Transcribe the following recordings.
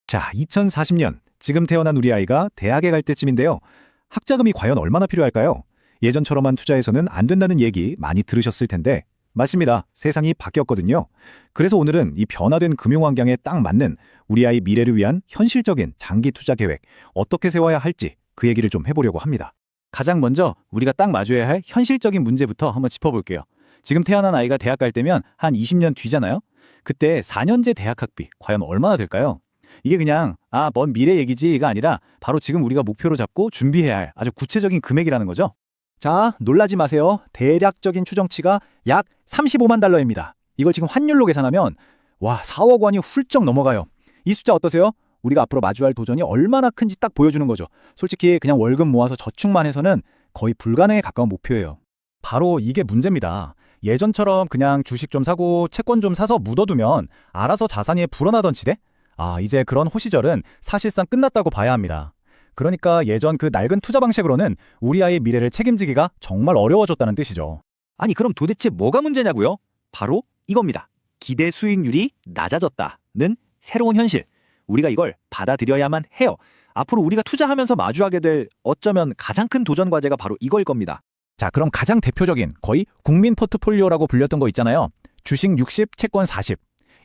자, 2040년 지금 태어난 우리 아이가 대학에 갈 때쯤인데요. 학자금이 과연 얼마나 필요할까요? 예전처럼만 투자해서는 안 된다는 얘기 많이 들으셨을 텐데 맞습니다. 세상이 바뀌었거든요. 그래서 오늘은 이 변화된 금융 환경에 딱 맞는 우리 아이 미래를 위한 현실적인 장기 투자 계획 어떻게 세워야 할지 그 얘기를 좀 해보려고 합니다. 가장 먼저 우리가 딱 마주해야 할 현실적인 문제부터 한번 짚어볼게요. 지금 태어난 아이가 대학 갈 때면 한 20년 뒤잖아요. 그때 4년제 대학 학비 과연 얼마나 될까요? 이게 그냥 먼 미래 얘기지가 아니라 바로 지금 우리가 목표로 잡고 준비해야 할 아주 구체적인 금액이라는 거죠. 자, 놀라지 마세요. 대략적인 추정치가 약 35만 달러입니다. 이걸 지금 환율로 계산하면 4억 원이 훌쩍 넘어가요. 이 숫자 어떠세요? 우리가 앞으로 마주할 도전이 얼마나 큰지 딱 보여주는 거죠. 솔직히 그냥 월급 모아서 저축만 해서는 거의 불가능에 가까운 목표예요. 바로 이게 문제입니다. 예전처럼 그냥 주식 좀 사고 채권 좀 사서 묻어두면 알아서 자산이 불어나던 시대? 이제 그런 호시절은 사실상 끝났다고 봐야 합니다. 그러니까 예전 그 낡은 투자 방식으로는 우리 아이의 미래를 책임지기가 정말 어려워졌다는 뜻이죠. 아니 그럼 도대체 뭐가 문제냐고요? 바로 이겁니다. 기대 수익률이 낮아졌다는 새로운 현실. 우리가 이걸 받아들여야만 해요. 앞으로 우리가 투자하면서 마주하게 될 어쩌면 가장 큰 도전 과제가 바로 이거일 겁니다. 자, 그럼 가장 대표적인 거의 국민 포트폴리오라고 불렸던 거 있잖아요. 주식 60, 채권 40.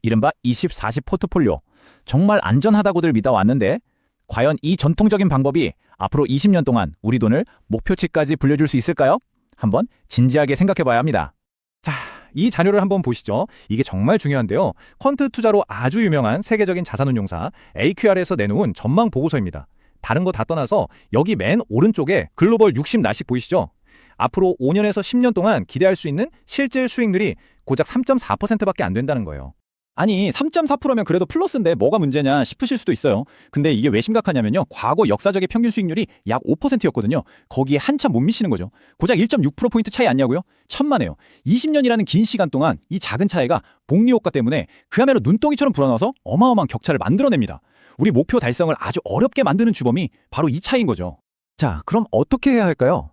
이른바 20-40 포트폴리오. 정말 안전하다고들 믿어왔는데 과연 이 전통적인 방법이 앞으로 20년 동안 우리 돈을 목표치까지 불려줄 수 있을까요? 한번 진지하게 생각해봐야 합니다. 자, 이 자료를 한번 보시죠. 이게 정말 중요한데요. 퀀트 투자로 아주 유명한 세계적인 자산운용사 AQR에서 내놓은 전망 보고서입니다. 다른 거 다 떠나서 여기 맨 오른쪽에 글로벌 60 나식 보이시죠? 앞으로 5년에서 10년 동안 기대할 수 있는 실질 수익률이 고작 3.4%밖에 안 된다는 거예요. 아니 3.4%면 그래도 플러스인데 뭐가 문제냐 싶으실 수도 있어요. 근데 이게 왜 심각하냐면요. 과거 역사적인 평균 수익률이 약 5%였거든요. 거기에 한참 못 미치는 거죠. 고작 1.6%포인트 차이 아니냐고요? 천만에요. 20년이라는 긴 시간 동안 이 작은 차이가 복리 효과 때문에 그야말로 눈덩이처럼 불어나서 어마어마한 격차를 만들어냅니다. 우리 목표 달성을 아주 어렵게 만드는 주범이 바로 이 차이인 거죠. 자, 그럼 어떻게 해야 할까요?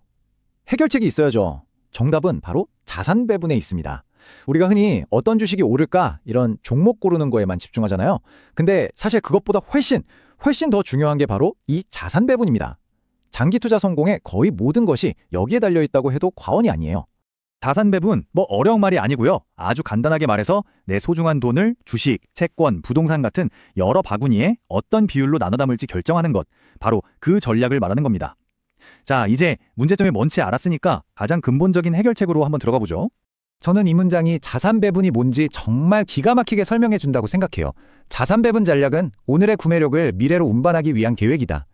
해결책이 있어야죠. 정답은 바로 자산 배분에 있습니다. 우리가 흔히 어떤 주식이 오를까 이런 종목 고르는 거에만 집중하잖아요. 근데 사실 그것보다 훨씬 더 중요한 게 바로 이 자산 배분입니다. 장기 투자 성공의 거의 모든 것이 여기에 달려있다고 해도 과언이 아니에요. 자산 배분 어려운 말이 아니고요. 아주 간단하게 말해서 내 소중한 돈을 주식, 채권, 부동산 같은 여러 바구니에 어떤 비율로 나눠 담을지 결정하는 것. 바로 그 전략을 말하는 겁니다. 자, 이제 문제점이 뭔지 알았으니까 가장 근본적인 해결책으로 한번 들어가 보죠. 저는 이 문장이 자산 배분이 뭔지 정말 기가 막히게 설명해 준다고 생각해요. 자산 배분 전략은 오늘의 구매력을 미래로 운반하기 위한 계획이다.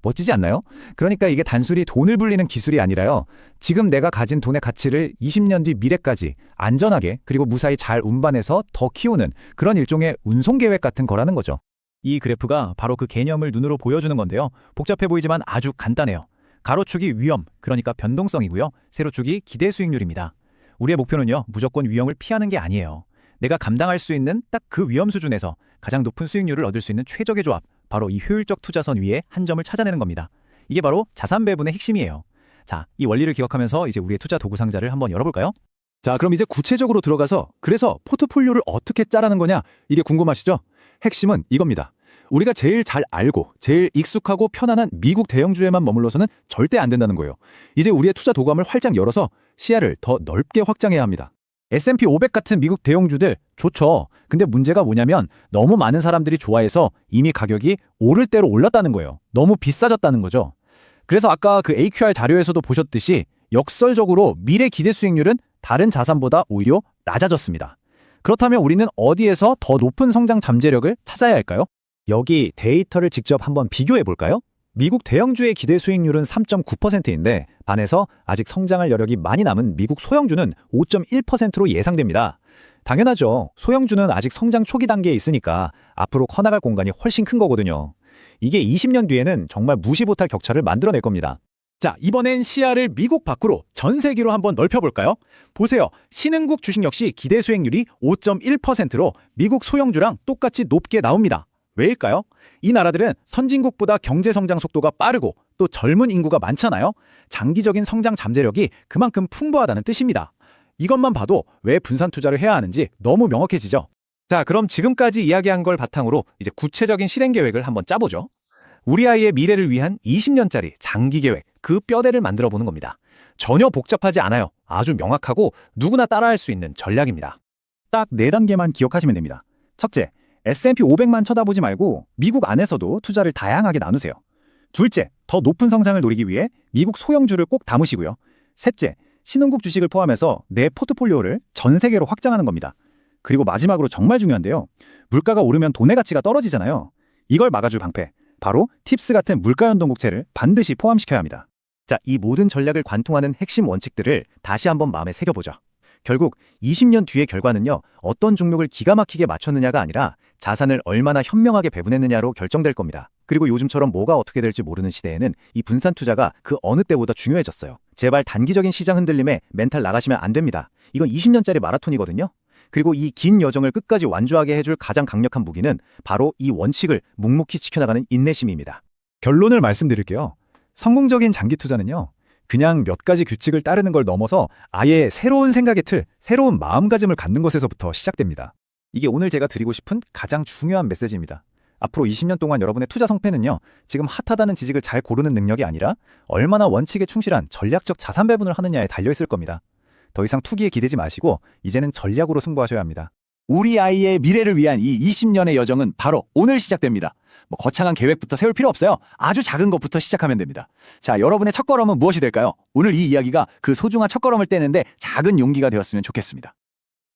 멋지지 않나요? 그러니까 이게 단순히 돈을 불리는 기술이 아니라요. 지금 내가 가진 돈의 가치를 20년 뒤 미래까지 안전하게 그리고 무사히 잘 운반해서 더 키우는 그런 일종의 운송 계획 같은 거라는 거죠. 이 그래프가 바로 그 개념을 눈으로 보여주는 건데요. 복잡해 보이지만 아주 간단해요. 가로축이 위험, 그러니까 변동성이고요. 세로축이 기대 수익률입니다. 우리의 목표는요, 무조건 위험을 피하는 게 아니에요. 내가 감당할 수 있는 딱 그 위험 수준에서 가장 높은 수익률을 얻을 수 있는 최적의 조합, 바로 이 효율적 투자선 위에 한 점을 찾아내는 겁니다. 이게 바로 자산 배분의 핵심이에요. 자, 이 원리를 기억하면서 이제 우리의 투자 도구 상자를 한번 열어볼까요? 자, 그럼 이제 구체적으로 들어가서 그래서 포트폴리오를 어떻게 짜라는 거냐? 이게 궁금하시죠? 핵심은 이겁니다. 우리가 제일 잘 알고 제일 익숙하고 편안한 미국 대형주에만 머물러서는 절대 안 된다는 거예요. 이제 우리의 투자 도감을 활짝 열어서 시야를 더 넓게 확장해야 합니다. S&P 500 같은 미국 대형주들 좋죠. 근데 문제가 뭐냐면 너무 많은 사람들이 좋아해서 이미 가격이 오를 대로 올랐다는 거예요. 너무 비싸졌다는 거죠. 그래서 아까 그 AQR 자료에서도 보셨듯이 역설적으로 미래 기대 수익률은 다른 자산보다 오히려 낮아졌습니다. 그렇다면 우리는 어디에서 더 높은 성장 잠재력을 찾아야 할까요? 여기 데이터를 직접 한번 비교해 볼까요? 미국 대형주의 기대 수익률은 3.9%인데 반해서 아직 성장할 여력이 많이 남은 미국 소형주는 5.1%로 예상됩니다. 당연하죠. 소형주는 아직 성장 초기 단계에 있으니까 앞으로 커나갈 공간이 훨씬 큰 거거든요. 이게 20년 뒤에는 정말 무시 못할 격차를 만들어낼 겁니다. 자, 이번엔 시야를 미국 밖으로 전 세계로 한번 넓혀볼까요? 보세요. 신흥국 주식 역시 기대 수익률이 5.1%로 미국 소형주랑 똑같이 높게 나옵니다. 왜일까요? 이 나라들은 선진국보다 경제 성장 속도가 빠르고 또 젊은 인구가 많잖아요. 장기적인 성장 잠재력이 그만큼 풍부하다는 뜻입니다. 이것만 봐도 왜 분산 투자를 해야 하는지 너무 명확해지죠. 자, 그럼 지금까지 이야기한 걸 바탕으로 이제 구체적인 실행 계획을 한번 짜보죠. 우리 아이의 미래를 위한 20년짜리 장기 계획, 그 뼈대를 만들어 보는 겁니다. 전혀 복잡하지 않아요. 아주 명확하고 누구나 따라할 수 있는 전략입니다. 딱 4단계만 기억하시면 됩니다. 첫째, S&P 500만 쳐다보지 말고 미국 안에서도 투자를 다양하게 나누세요. 둘째, 더 높은 성장을 노리기 위해 미국 소형주를 꼭 담으시고요. 셋째, 신흥국 주식을 포함해서 내 포트폴리오를 전 세계로 확장하는 겁니다. 그리고 마지막으로 정말 중요한데요. 물가가 오르면 돈의 가치가 떨어지잖아요. 이걸 막아줄 방패, 바로 팁스 같은 물가연동국채를 반드시 포함시켜야 합니다. 자, 이 모든 전략을 관통하는 핵심 원칙들을 다시 한번 마음에 새겨보죠. 결국 20년 뒤의 결과는요, 어떤 종목을 기가 막히게 맞췄느냐가 아니라 자산을 얼마나 현명하게 배분했느냐로 결정될 겁니다. 그리고 요즘처럼 뭐가 어떻게 될지 모르는 시대에는 이 분산 투자가 그 어느 때보다 중요해졌어요. 제발 단기적인 시장 흔들림에 멘탈 나가시면 안 됩니다. 이건 20년짜리 마라톤이거든요. 그리고 이 긴 여정을 끝까지 완주하게 해줄 가장 강력한 무기는 바로 이 원칙을 묵묵히 지켜나가는 인내심입니다. 결론을 말씀드릴게요. 성공적인 장기 투자는요. 그냥 몇 가지 규칙을 따르는 걸 넘어서 아예 새로운 생각의 틀, 새로운 마음가짐을 갖는 것에서부터 시작됩니다. 이게 오늘 제가 드리고 싶은 가장 중요한 메시지입니다. 앞으로 20년 동안 여러분의 투자 성패는요. 지금 핫하다는 지식을 잘 고르는 능력이 아니라 얼마나 원칙에 충실한 전략적 자산 배분을 하느냐에 달려있을 겁니다. 더 이상 투기에 기대지 마시고 이제는 전략으로 승부하셔야 합니다. 우리 아이의 미래를 위한 이 20년의 여정은 바로 오늘 시작됩니다. 거창한 계획부터 세울 필요 없어요. 아주 작은 것부터 시작하면 됩니다. 자, 여러분의 첫걸음은 무엇이 될까요? 오늘 이 이야기가 그 소중한 첫걸음을 떼는데 작은 용기가 되었으면 좋겠습니다.